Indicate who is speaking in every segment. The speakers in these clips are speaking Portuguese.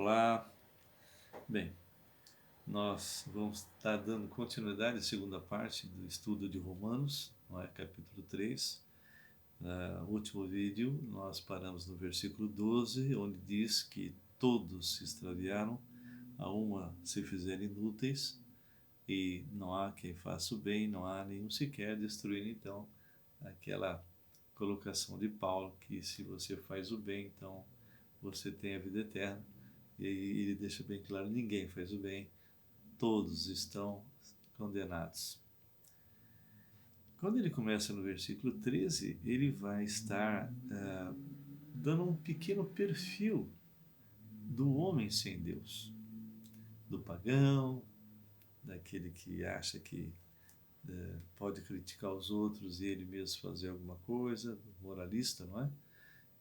Speaker 1: Olá, bem, nós vamos estar dando continuidade à segunda parte do estudo de Romanos, não é? Capítulo 3. No último vídeo nós paramos no versículo 12, onde diz que todos se extraviaram, a uma se fizeram inúteis, e não há quem faça o bem, não há nenhum sequer destruindo, então, aquela colocação de Paulo, que se você faz o bem, então você tem a vida eterna. E ele deixa bem claro, ninguém faz o bem, todos estão condenados. Quando ele começa no versículo 13, ele vai estar dando um pequeno perfil do homem sem Deus, do pagão, daquele que acha que pode criticar os outros e ele mesmo fazer alguma coisa, do moralista, não é?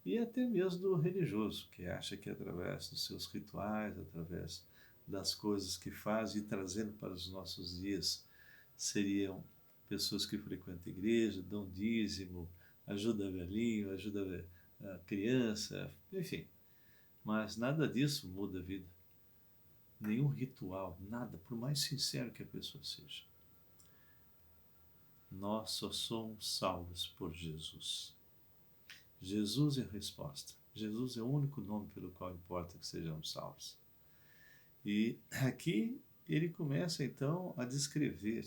Speaker 1: E até mesmo do religioso, que acha que através dos seus rituais, através das coisas que faz e trazendo para os nossos dias, seriam pessoas que frequentam a igreja, dão dízimo, ajuda velhinho, ajuda a criança, enfim. Mas nada disso muda a vida. Nenhum ritual, nada, por mais sincero que a pessoa seja. Nós só somos salvos por Jesus. Jesus é a resposta. Jesus é o único nome pelo qual importa que sejamos salvos. E aqui ele começa então a descrever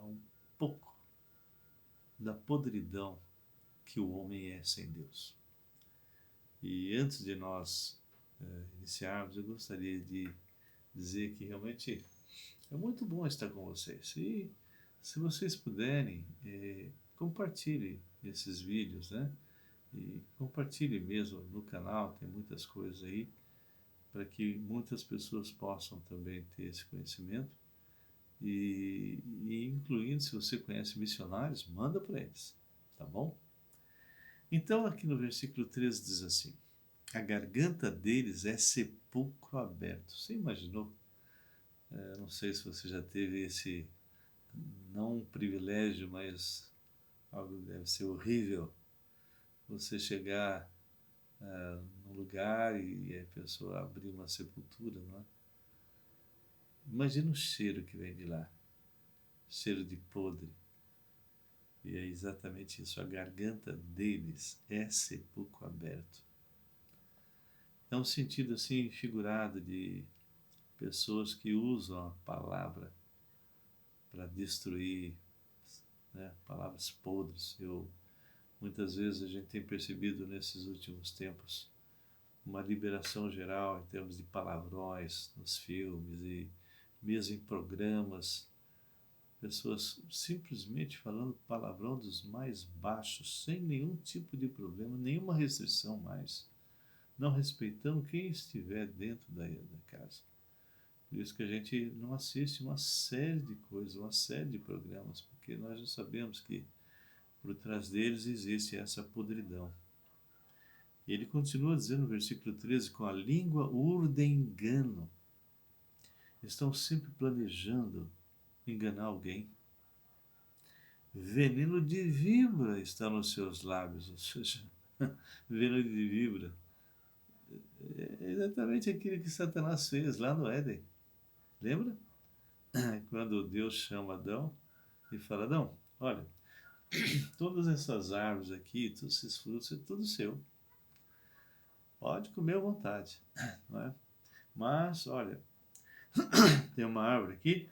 Speaker 1: um pouco da podridão que o homem é sem Deus. E antes de nós iniciarmos, eu gostaria de dizer que realmente é muito bom estar com vocês. E se vocês puderem, compartilhem esses vídeos, né? E compartilhe mesmo no canal, tem muitas coisas aí, para que muitas pessoas possam também ter esse conhecimento. E incluindo, se você conhece missionários, manda para eles, tá bom? Então, aqui no versículo 13 diz assim: a garganta deles é sepulcro aberto. Você imaginou? Não sei se você já teve esse, não um privilégio, mas algo que deve ser horrível, você chegar num lugar e a pessoa abrir uma sepultura, não é? Imagina o cheiro que vem de lá, cheiro de podre. E é exatamente isso, a garganta deles é sepulcro aberto. É um sentido assim figurado de pessoas que usam a palavra para destruir, né? Palavras podres. Muitas vezes a gente tem percebido nesses últimos tempos uma liberação geral em termos de palavrões nos filmes e mesmo em programas, pessoas simplesmente falando palavrão dos mais baixos, sem nenhum tipo de problema, nenhuma restrição mais, não respeitando quem estiver dentro da casa. Por isso que a gente não assiste uma série de coisas, uma série de programas, porque nós já sabemos que por trás deles existe essa podridão. E ele continua dizendo no versículo 13, com a língua urdem engano. Estão sempre planejando enganar alguém. Veneno de víbora está nos seus lábios, ou seja, veneno de víbora. É exatamente aquilo que Satanás fez lá no Éden. Lembra? Quando Deus chama Adão e fala: Adão, olha, todas essas árvores aqui, todos esses frutos, é tudo seu. Pode comer à vontade, não é? Mas, olha, tem uma árvore aqui,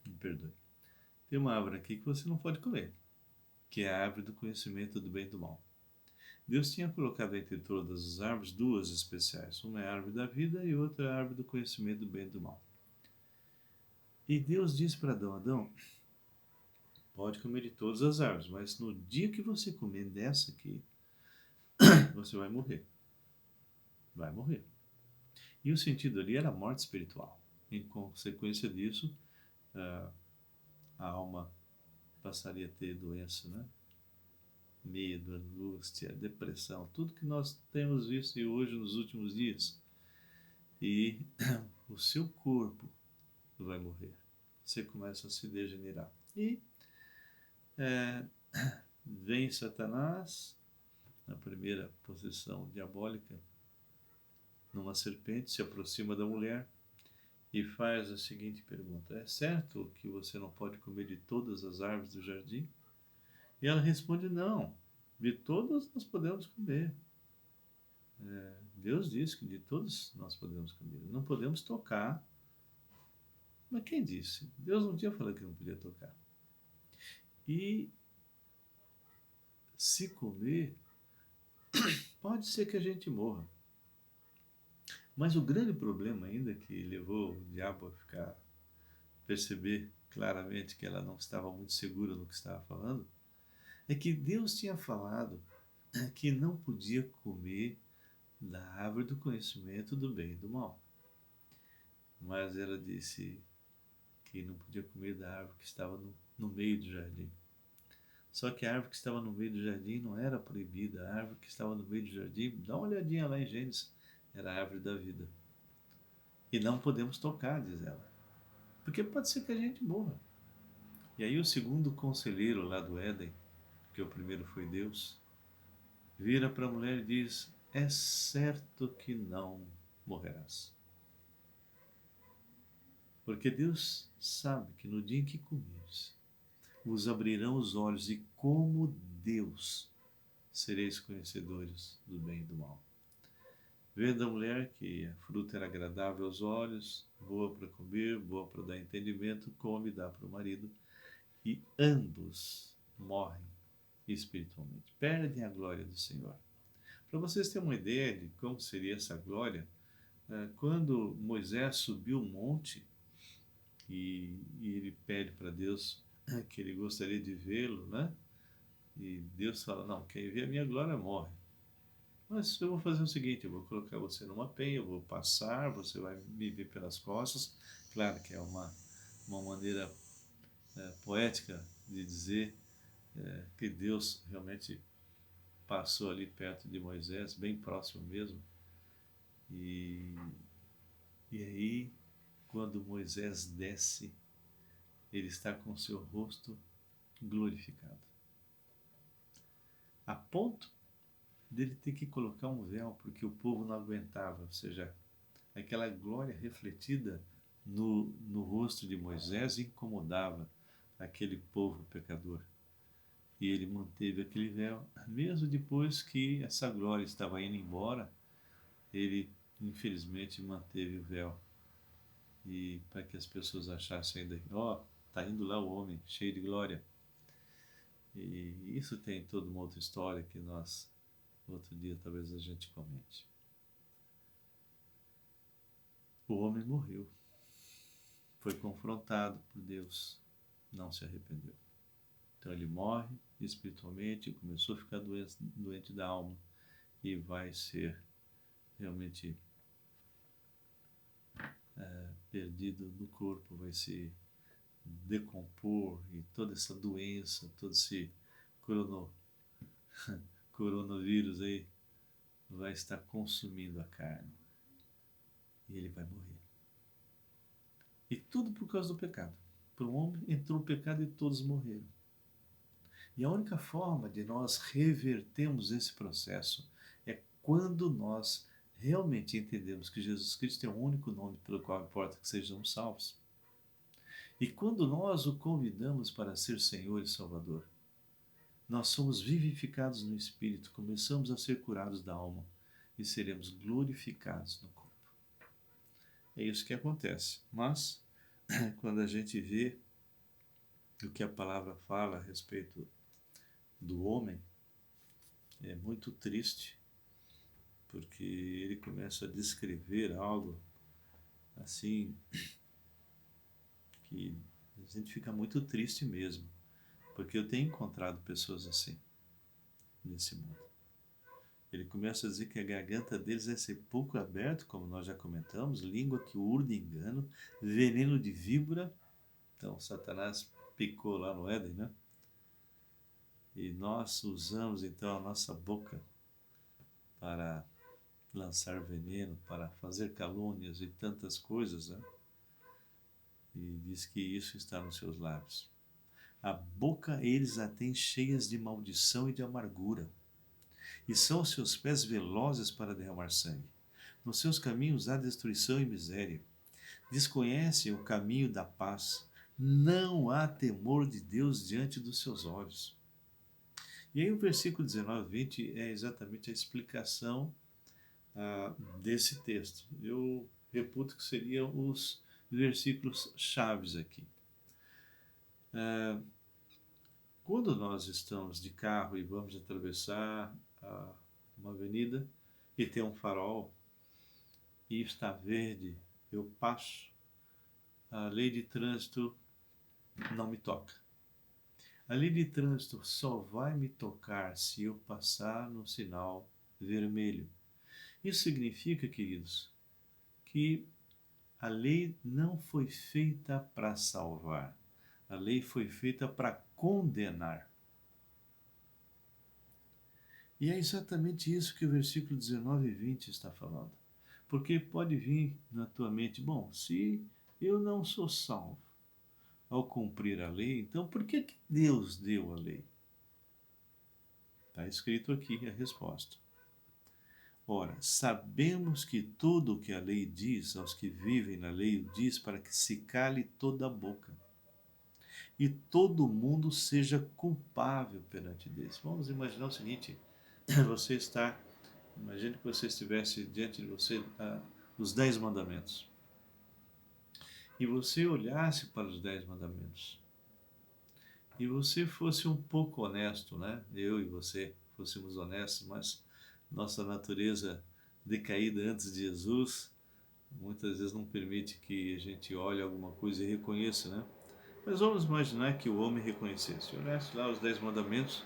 Speaker 1: me perdoe, tem uma árvore aqui que você não pode comer, que é a árvore do conhecimento do bem e do mal. Deus tinha colocado entre todas as árvores duas especiais. Uma é a árvore da vida e outra é a árvore do conhecimento do bem e do mal. E Deus disse para Adão: Adão, pode comer de todas as árvores, mas no dia que você comer dessa aqui, você vai morrer. Vai morrer. E o sentido ali era a morte espiritual. Em consequência disso, a alma passaria a ter doença, né? Medo, angústia, depressão, tudo que nós temos visto hoje nos últimos dias. E o seu corpo vai morrer. Você começa a se degenerar. E vem Satanás, na primeira posição diabólica, numa serpente, se aproxima da mulher e faz a seguinte pergunta: é certo que você não pode comer de todas as árvores do jardim? E ela responde: não, de todas nós podemos comer. Deus disse que de todas nós podemos comer, não podemos tocar. Mas quem disse? Deus não tinha falado que não podia tocar. E se comer, pode ser que a gente morra. Mas o grande problema ainda que levou o diabo a perceber claramente que ela não estava muito segura no que estava falando, é que Deus tinha falado que não podia comer da árvore do conhecimento do bem e do mal. Mas ela disse que não podia comer da árvore que estava no meio do jardim. Só que a árvore que estava no meio do jardim não era proibida. A árvore que estava no meio do jardim, dá uma olhadinha lá em Gênesis, era a árvore da vida. E não podemos tocar, diz ela, porque pode ser que a gente morra. E aí o segundo conselheiro lá do Éden, que o primeiro foi Deus, vira para a mulher e diz: é certo que não morrerás. Porque Deus sabe que no dia em que comeres, vos abrirão os olhos e como Deus sereis conhecedores do bem e do mal. Vendo a mulher que a fruta era agradável aos olhos, boa para comer, boa para dar entendimento, come e dá para o marido, e ambos morrem espiritualmente, perdem a glória do Senhor. Para vocês terem uma ideia de como seria essa glória, quando Moisés subiu o monte e ele pede para Deus que ele gostaria de vê-lo, né? E Deus fala: não, quem vê a minha glória morre. Mas eu vou fazer o seguinte: eu vou colocar você numa penha, eu vou passar, você vai me ver pelas costas. Claro que é uma maneira poética de dizer que Deus realmente passou ali perto de Moisés, bem próximo mesmo. E, e aí, quando Moisés desce, ele está com seu rosto glorificado, a ponto dele ter que colocar um véu, porque o povo não aguentava, ou seja, aquela glória refletida no rosto de Moisés incomodava aquele povo pecador. E ele manteve aquele véu, mesmo depois que essa glória estava indo embora, ele infelizmente manteve o véu. E para que as pessoas achassem ainda, ó, está indo lá o homem, cheio de glória. E isso tem toda uma outra história que nós, outro dia, talvez a gente comente. O homem morreu, foi confrontado por Deus, não se arrependeu. Então ele morre espiritualmente, começou a ficar doente da alma e vai ser realmente perdido no corpo, vai se decompor e toda essa doença, todo esse coronavírus aí vai estar consumindo a carne e ele vai morrer. E tudo por causa do pecado. Para o homem entrou o pecado e todos morreram. E a única forma de nós revertermos esse processo é quando nós realmente entendemos que Jesus Cristo é o único nome pelo qual importa que sejamos salvos. E quando nós o convidamos para ser Senhor e Salvador, nós somos vivificados no Espírito, começamos a ser curados da alma e seremos glorificados no corpo. É isso que acontece. Mas, quando a gente vê o que a palavra fala a respeito do homem, é muito triste, porque ele começa a descrever algo assim que a gente fica muito triste mesmo, porque eu tenho encontrado pessoas assim nesse mundo. Ele começa a dizer que a garganta deles é sepulcro aberto, como nós já comentamos, língua que urda engano, veneno de víbora. Então Satanás picou lá no Éden, né? E nós usamos então a nossa boca para lançar veneno, para fazer calúnias e tantas coisas, né? E diz que isso está nos seus lábios. A boca eles a têm cheias de maldição e de amargura. e são os seus pés velozes para derramar sangue. Nos seus caminhos há destruição e miséria. Desconhecem o caminho da paz. Não há temor de Deus diante dos seus olhos. E aí o versículo 19 e 20 é exatamente a explicação desse texto. Eu reputo que seriam os versículos chaves aqui. Quando nós estamos de carro e vamos atravessar uma avenida e tem um farol e está verde, eu passo, a lei de trânsito não me toca. A lei de trânsito só vai me tocar se eu passar no sinal vermelho. Isso significa, queridos, que a lei não foi feita para salvar. A lei foi feita para condenar. E é exatamente isso que o versículo 19 e 20 está falando. Porque pode vir na tua mente, bom, se eu não sou salvo ao cumprir a lei, então por que Deus deu a lei? Está escrito aqui a resposta. Ora, sabemos que tudo o que a lei diz aos que vivem na lei, o diz para que se cale toda a boca e todo mundo seja culpável perante Deus. Vamos imaginar o seguinte, imagine que você estivesse diante de você os 10 mandamentos e você olhasse para os 10 mandamentos e você fosse um pouco honesto, né? Eu e você fôssemos honestos, mas nossa natureza decaída antes de Jesus muitas vezes não permite que a gente olhe alguma coisa e reconheça, né? Mas vamos imaginar que o homem reconhecesse, olhasse lá os 10 mandamentos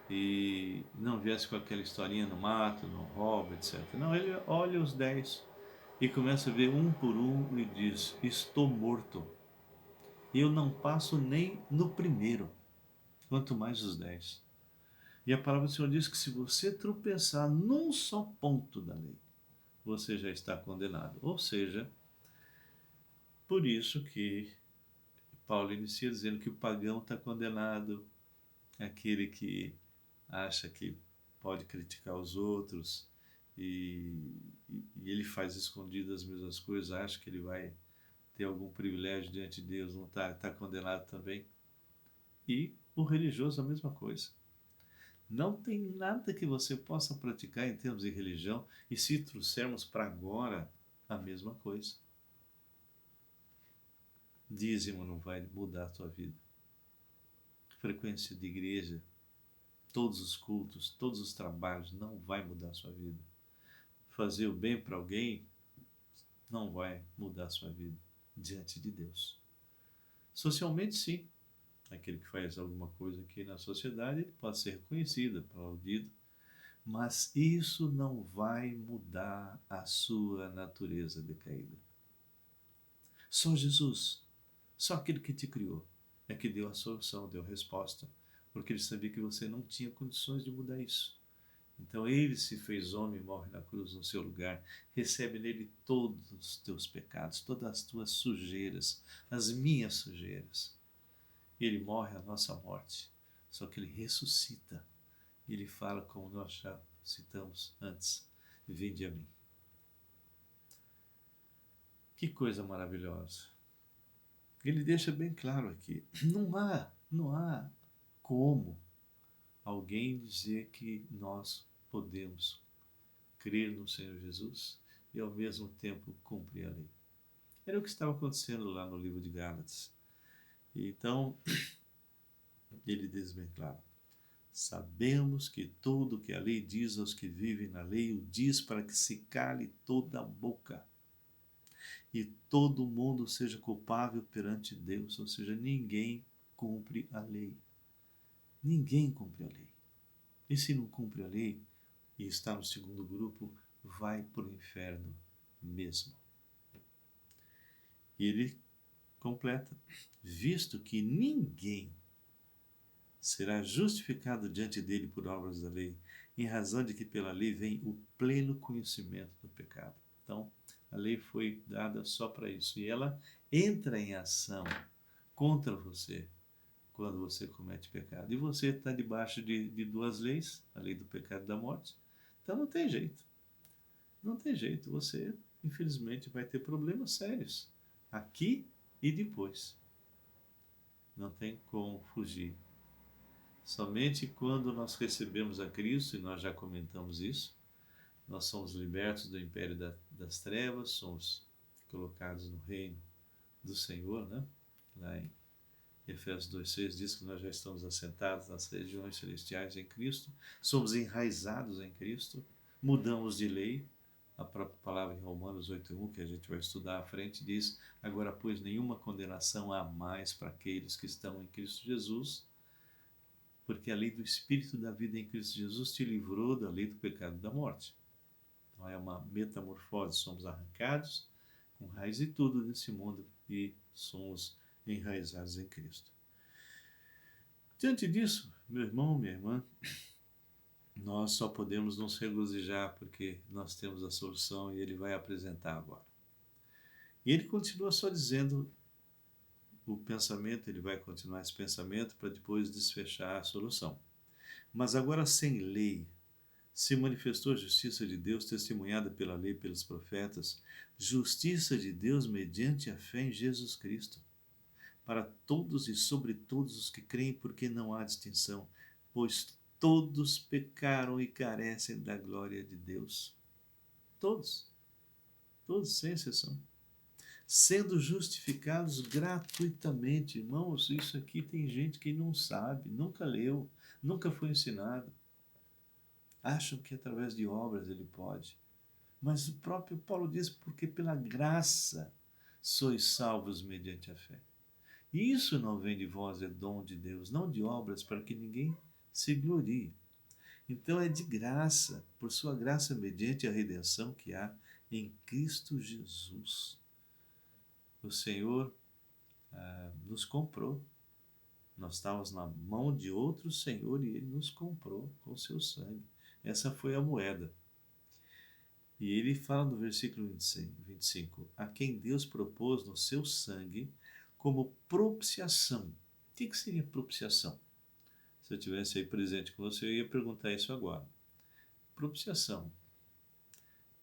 Speaker 1: e não viesse com aquela historinha no mato, no roubo, etc. Não, ele olha os 10 e começa a ver um por um e diz, estou morto. E eu não passo nem no primeiro, quanto mais os 10. E a palavra do Senhor diz que se você tropeçar num só ponto da lei, você já está condenado. Ou seja, por isso que Paulo inicia dizendo que o pagão está condenado, aquele que acha que pode criticar os outros e ele faz escondido as mesmas coisas, acha que ele vai ter algum privilégio diante de Deus, não está condenado também. E o religioso a mesma coisa. Não tem nada que você possa praticar em termos de religião e se trouxermos para agora, a mesma coisa. Dízimo não vai mudar a tua vida. Frequência de igreja, todos os cultos, todos os trabalhos, não vai mudar a sua vida. Fazer o bem para alguém não vai mudar a sua vida diante de Deus. Socialmente, sim. Aquele que faz alguma coisa aqui na sociedade, ele pode ser reconhecido, aplaudido, mas isso não vai mudar a sua natureza decaída. Só Jesus, só aquele que te criou, é que deu a solução, deu a resposta, porque ele sabia que você não tinha condições de mudar isso. Então ele se fez homem e morre na cruz no seu lugar, recebe nele todos os teus pecados, todas as tuas sujeiras, as minhas sujeiras. Ele morre a nossa morte, só que ele ressuscita. Ele fala como nós já citamos antes, vinde a mim. Que coisa maravilhosa. Ele deixa bem claro aqui, não há como alguém dizer que nós podemos crer no Senhor Jesus e ao mesmo tempo cumprir a lei. Era o que estava acontecendo lá no livro de Gálatas. Então, ele diz bem claro, sabemos que tudo que a lei diz aos que vivem na lei, o diz para que se cale toda a boca e todo mundo seja culpável perante Deus, ou seja, ninguém cumpre a lei. Ninguém cumpre a lei. E se não cumpre a lei e está no segundo grupo, vai para o inferno mesmo. E ele completa, visto que ninguém será justificado diante dele por obras da lei, em razão de que pela lei vem o pleno conhecimento do pecado. Então, a lei foi dada só para isso. E ela entra em ação contra você quando você comete pecado. E você está debaixo de duas leis, a lei do pecado e da morte. Então não tem jeito. Não tem jeito. Você, infelizmente, vai ter problemas sérios aqui e depois. Não tem como fugir. Somente quando nós recebemos a Cristo, e nós já comentamos isso, nós somos libertos do império das trevas, somos colocados no reino do Senhor, né? Lá em Efésios 2,6 diz que nós já estamos assentados nas regiões celestiais em Cristo, somos enraizados em Cristo, mudamos de lei. A própria palavra em Romanos 8,1, que a gente vai estudar à frente, diz: agora, pois, nenhuma condenação há mais para aqueles que estão em Cristo Jesus, porque a lei do Espírito da vida em Cristo Jesus te livrou da lei do pecado e da morte. Então é uma metamorfose, somos arrancados com raiz e tudo desse mundo e somos enraizados em Cristo. Diante disso, meu irmão, minha irmã, nós só podemos nos regozijar porque nós temos a solução e ele vai apresentar agora. E ele continua só dizendo o pensamento, ele vai continuar esse pensamento para depois desfechar a solução. Mas agora sem lei, se manifestou a justiça de Deus testemunhada pela lei e pelos profetas, justiça de Deus mediante a fé em Jesus Cristo, para todos e sobre todos os que creem, porque não há distinção, pois todos pecaram e carecem da glória de Deus. Todos, todos sem exceção. Sendo justificados gratuitamente. Irmãos, isso aqui tem gente que não sabe, nunca leu, nunca foi ensinado. Acham que através de obras ele pode. Mas o próprio Paulo diz, porque pela graça sois salvos mediante a fé. E isso não vem de vós, é dom de Deus, não de obras, para que ninguém se glorie. Então é de graça, por sua graça, mediante a redenção que há em Cristo Jesus. O Senhor nos comprou. Nós estávamos na mão de outro Senhor e Ele nos comprou com o seu sangue. Essa foi a moeda. E ele fala no versículo 25, a quem Deus propôs no seu sangue como propiciação. O que seria propiciação? Se eu tivesse aí presente com você, eu ia perguntar isso agora. Propiciação.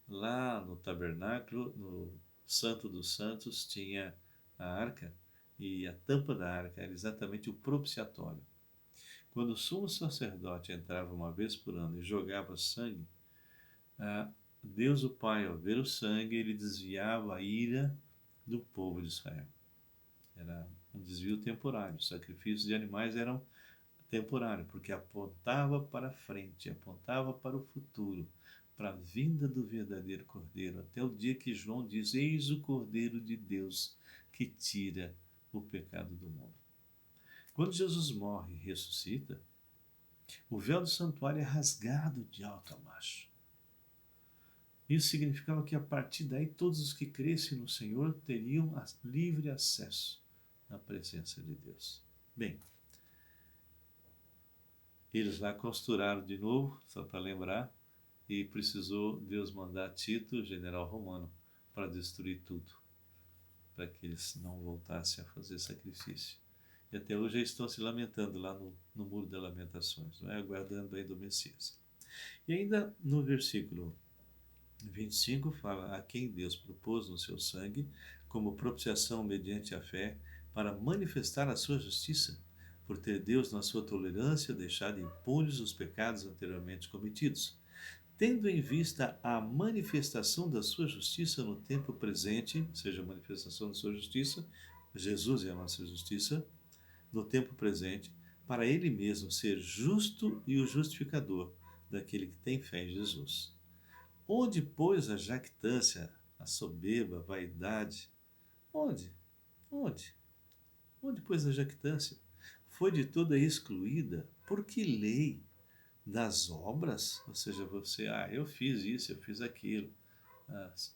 Speaker 1: Lá no tabernáculo, no Santo dos Santos, tinha a arca, e a tampa da arca era exatamente o propiciatório. Quando o sumo sacerdote entrava uma vez por ano e jogava sangue, Deus o Pai, ao ver o sangue, ele desviava a ira do povo de Israel. Era um desvio temporário. Os sacrifícios de animais eram temporários, porque apontava para frente, apontava para o futuro, para a vinda do verdadeiro Cordeiro, até o dia que João diz: eis o Cordeiro de Deus que tira o pecado do mundo. Quando Jesus morre e ressuscita, o véu do santuário é rasgado de alto a baixo. Isso significava que a partir daí todos os que crescem no Senhor teriam livre acesso à presença de Deus. Bem, eles lá costuraram de novo, só para lembrar, e precisou Deus mandar Tito, general romano, para destruir tudo, para que eles não voltassem a fazer sacrifício. E até hoje eles estão se lamentando lá no Muro das Lamentações, não é? Aguardando ainda o Messias. E ainda no versículo 25 fala: a quem Deus propôs no seu sangue como propiciação mediante a fé para manifestar a sua justiça, por ter Deus na sua tolerância deixado impunes os pecados anteriormente cometidos, tendo em vista a manifestação da sua justiça no tempo presente, ou seja, a manifestação da sua justiça, Jesus é a nossa justiça, no tempo presente, para ele mesmo ser justo e o justificador daquele que tem fé em Jesus. Onde, pois, a jactância, a soberba, a vaidade? Onde? Onde? Onde, pois, a jactância? Foi de toda excluída. Por que lei? Das obras? Ou seja, você, eu fiz isso, eu fiz aquilo.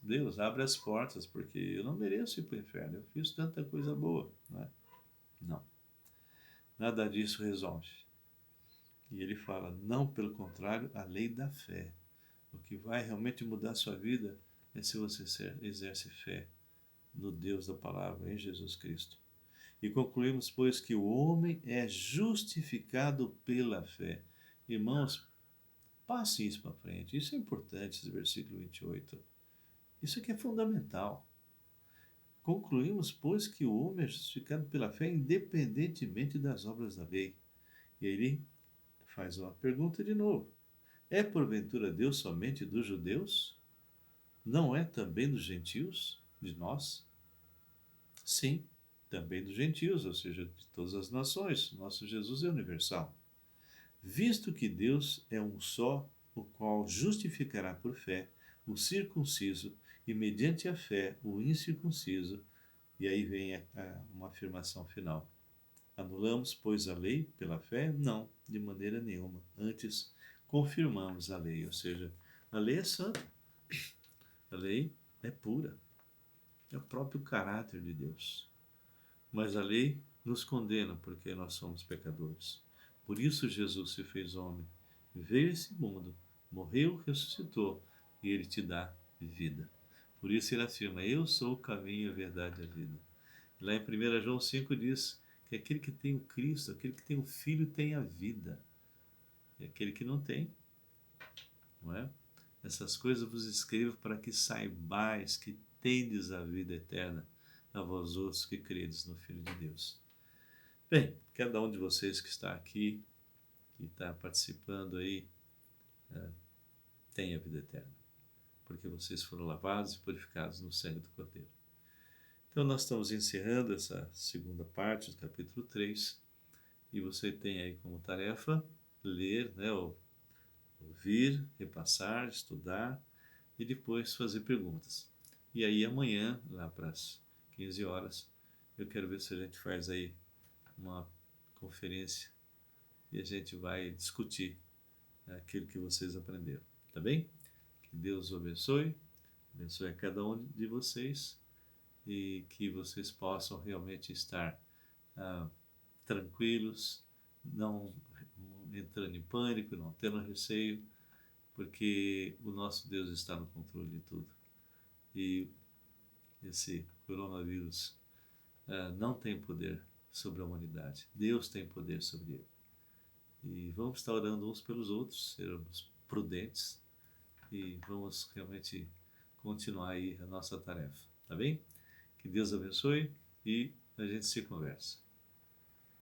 Speaker 1: Deus, abre as portas, porque eu não mereço ir para o inferno. Eu fiz tanta coisa boa. Não é? Não. Nada disso resolve. E ele fala, não, pelo contrário, a lei da fé. O que vai realmente mudar a sua vida é se você exerce fé no Deus da palavra, em Jesus Cristo. E concluímos, pois, que o homem é justificado pela fé. Irmãos, passe isso para frente. Isso é importante, esse versículo 28. Isso aqui é fundamental. Concluímos, pois, que o homem é justificado pela fé, independentemente das obras da lei. E aí ele faz uma pergunta de novo. É porventura Deus somente dos judeus? Não é também dos gentios? De nós? Sim, também dos gentios, ou seja, de todas as nações. Nosso Jesus é universal. Visto que Deus é um só, o qual justificará por fé o circunciso e, mediante a fé, o incircunciso. E aí vem uma afirmação final. Anulamos, pois, a lei pela fé? Não, de maneira nenhuma. Antes, confirmamos a lei, ou seja, a lei é santa, a lei é pura, é o próprio caráter de Deus. Mas a lei nos condena porque nós somos pecadores. Por isso Jesus se fez homem, veio a esse mundo, morreu, ressuscitou e ele te dá vida. Por isso ele afirma: Eu sou o caminho, a verdade e a vida. E lá em 1 João 5 diz que aquele que tem o Cristo, aquele que tem o Filho, tem a vida. E aquele que não tem, não é? Essas coisas vos escrevo para que saibais que tendes a vida eterna, a vós outros que credes no Filho de Deus. Bem, cada um de vocês que está aqui, que está participando aí, tem a vida eterna, porque vocês foram lavados e purificados no sangue do Cordeiro. Então nós estamos encerrando essa segunda parte do capítulo 3, e você tem aí como tarefa ler, né, ouvir, repassar, estudar e depois fazer perguntas. E aí amanhã, lá para as 15 horas, eu quero ver se a gente faz aí uma conferência e a gente vai discutir aquilo que vocês aprenderam, tá bem? Que Deus o abençoe, abençoe a cada um de vocês e que vocês possam realmente estar tranquilos, não entrando em pânico, não tendo receio, porque o nosso Deus está no controle de tudo. E esse coronavírus não tem poder sobre a humanidade. Deus tem poder sobre ele. E vamos estar orando uns pelos outros, sermos prudentes e vamos realmente continuar aí a nossa tarefa, tá bem? Que Deus abençoe e a gente se conversa.